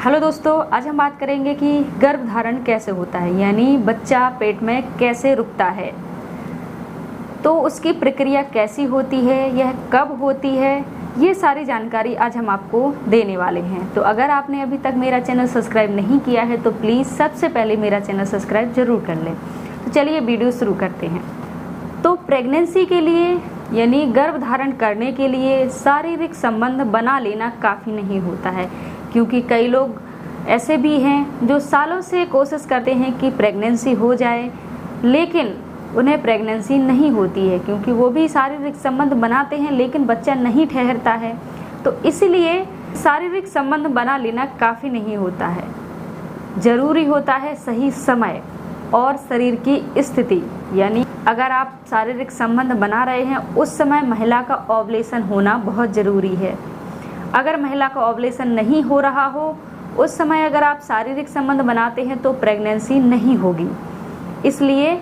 Hello दोस्तों, आज हम बात करेंगे कि गर्भधारण कैसे होता है, यानी बच्चा पेट में कैसे रुकता है। तो उसकी प्रक्रिया कैसी होती है, यह कब होती है, ये सारी जानकारी आज हम आपको देने वाले हैं। तो अगर आपने अभी तक मेरा चैनल सब्सक्राइब नहीं किया है तो प्लीज़ सबसे पहले मेरा चैनल सब्सक्राइब ज़रूर कर लें। तो चलिए वीडियो शुरू करते हैं। तो प्रेगनेंसी के लिए यानी गर्भधारण करने के लिए शारीरिक संबंध बना लेना काफ़ी नहीं होता है, क्योंकि कई लोग ऐसे भी हैं जो सालों से कोशिश करते हैं कि प्रेगनेंसी हो जाए, लेकिन उन्हें प्रेगनेंसी नहीं होती है, क्योंकि वो भी शारीरिक संबंध बनाते हैं लेकिन बच्चा नहीं ठहरता है। तो इसलिए शारीरिक संबंध बना लेना काफ़ी नहीं होता है। ज़रूरी होता है सही समय और शरीर की स्थिति, यानी अगर आप शारीरिक संबंध बना रहे हैं उस समय महिला का ओवुलेशन होना बहुत ज़रूरी है। अगर महिला का ओवुलेशन नहीं हो रहा हो उस समय अगर आप शारीरिक संबंध बनाते हैं तो प्रेगनेंसी नहीं होगी। इसलिए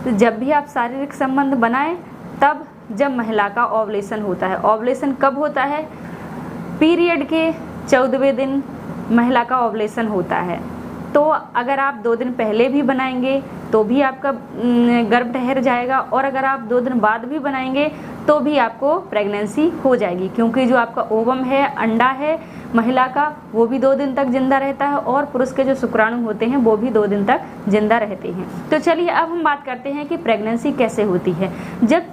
जब भी आप शारीरिक संबंध बनाएं तब जब महिला का ओवुलेशन होता है। ओवुलेशन कब होता है? पीरियड के 14वें दिन महिला का ओवुलेशन होता है। तो अगर आप 2 दिन पहले भी बनाएंगे तो भी आपका गर्भ ठहर जाएगा, और अगर आप 2 दिन बाद भी बनाएंगे तो भी आपको प्रेगनेंसी हो जाएगी, क्योंकि जो आपका ओवम है, अंडा है महिला का, वो भी 2 दिन तक जिंदा रहता है और पुरुष के जो शुक्राणु होते हैं वो भी 2 दिन तक जिंदा रहते हैं। तो चलिए अब हम बात करते हैं कि प्रेगनेंसी कैसे होती है। जब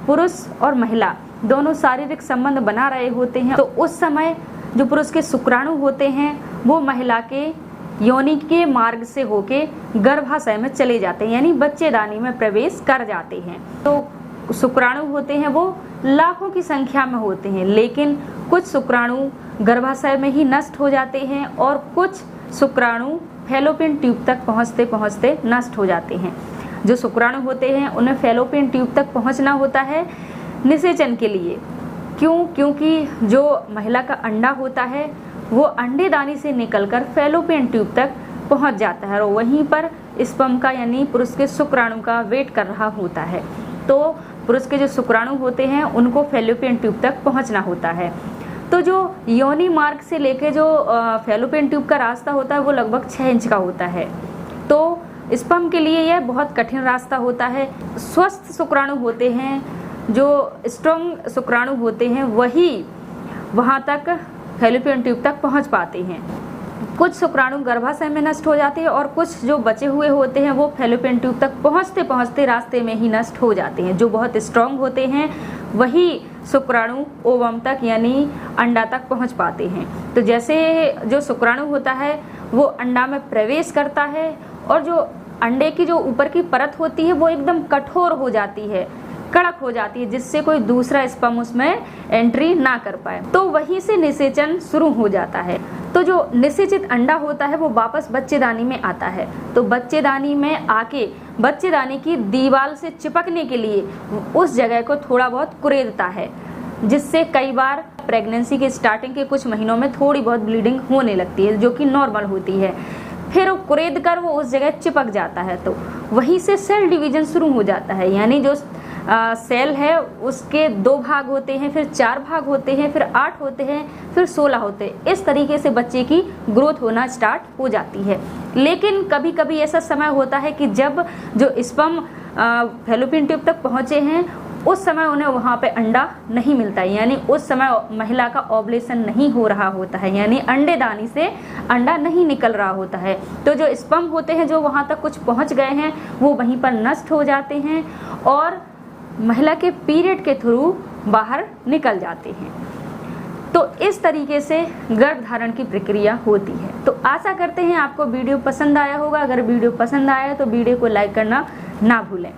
पुरुष और महिला दोनों शारीरिक संबंध बना रहे होते हैं तो उस समय जो पुरुष के शुक्राणु होते हैं वो महिला के योनि के मार्ग से होके गर्भाशय में चले जाते हैं, यानी बच्चेदानी में प्रवेश कर जाते हैं। तो शुक्राणु होते हैं वो लाखों की संख्या में होते हैं, लेकिन कुछ शुक्राणु गर्भाशय में ही नष्ट हो जाते हैं और कुछ शुक्राणु फैलोपियन ट्यूब तक पहुँचते पहुँचते नष्ट हो जाते हैं। जो शुक्राणु होते हैं उन्हें फैलोपियन ट्यूब तक पहुँचना होता है निषेचन के लिए। क्योंकि जो महिला का अंडा होता है वो अंडेदानी से निकलकर फैलोपियन ट्यूब तक पहुंच जाता है और वहीं पर स्पर्म का यानी पुरुष के शुक्राणु का वेट कर रहा होता है। तो पुरुष के जो शुक्राणु होते हैं उनको फैलोपियन ट्यूब तक पहुंचना होता है। तो जो योनि मार्ग से लेके जो फैलोपियन ट्यूब का रास्ता होता है वो लगभग 6 इंच का होता है। तो स्पर्म के लिए यह बहुत कठिन रास्ता होता है। स्वस्थ शुक्राणु होते हैं, जो स्ट्रॉन्ग शुक्राणु होते हैं, वही वहाँ तक फैलोपियन ट्यूब तक पहुंच पाते हैं। कुछ शुक्राणु गर्भाशय में नष्ट हो जाते हैं और कुछ जो बचे हुए होते हैं वो फैलोपियन ट्यूब तक पहुंचते पहुंचते रास्ते में ही नष्ट हो जाते हैं। जो बहुत स्ट्रांग होते हैं वही शुक्राणु ओवम तक यानी अंडा तक पहुंच पाते हैं। तो जैसे जो शुक्राणु होता है वो अंडा में प्रवेश करता है और जो अंडे की जो ऊपर की परत होती है वो एकदम कठोर हो जाती है, कड़क हो जाती है, जिससे कोई दूसरा स्पर्म उसमें एंट्री ना कर पाए। तो वहीं से निषेचन शुरू हो जाता है। तो जो निषेचित अंडा होता है वो वापस बच्चेदानी में आता है। तो बच्चेदानी में आके बच्चेदानी की दीवार से चिपकने के लिए उस जगह को थोड़ा बहुत कुरेदता है, जिससे कई बार प्रेगनेंसी के स्टार्टिंग के कुछ महीनों में थोड़ी बहुत ब्लीडिंग होने लगती है, जो कि नॉर्मल होती है। फिर वो कुरेद कर वो उस जगह चिपक जाता है। तो वहीं से सेल डिवीजन शुरू हो जाता है, यानी जो सेल है उसके 2 भाग होते हैं, फिर 4 भाग होते हैं, फिर 8 होते हैं, फिर 16 होते हैं। इस तरीके से बच्चे की ग्रोथ होना स्टार्ट हो जाती है। लेकिन कभी कभी ऐसा समय होता है कि जब जो स्पर्म फैलोपियन ट्यूब तक पहुँचे हैं उस समय उन्हें वहाँ पे अंडा नहीं मिलता है, यानी उस समय महिला का ओवुलेशन नहीं हो रहा होता है, यानी अंडेदानी से अंडा नहीं निकल रहा होता है। तो जो स्पर्म होते हैं जो वहाँ तक कुछ पहुँच गए हैं वो वहीं पर नष्ट हो जाते हैं और महिला के पीरियड के थ्रू बाहर निकल जाते हैं। तो इस तरीके से गर्भधारण की प्रक्रिया होती है। तो आशा करते हैं आपको वीडियो पसंद आया होगा। अगर वीडियो पसंद आया तो वीडियो को लाइक करना ना भूलें।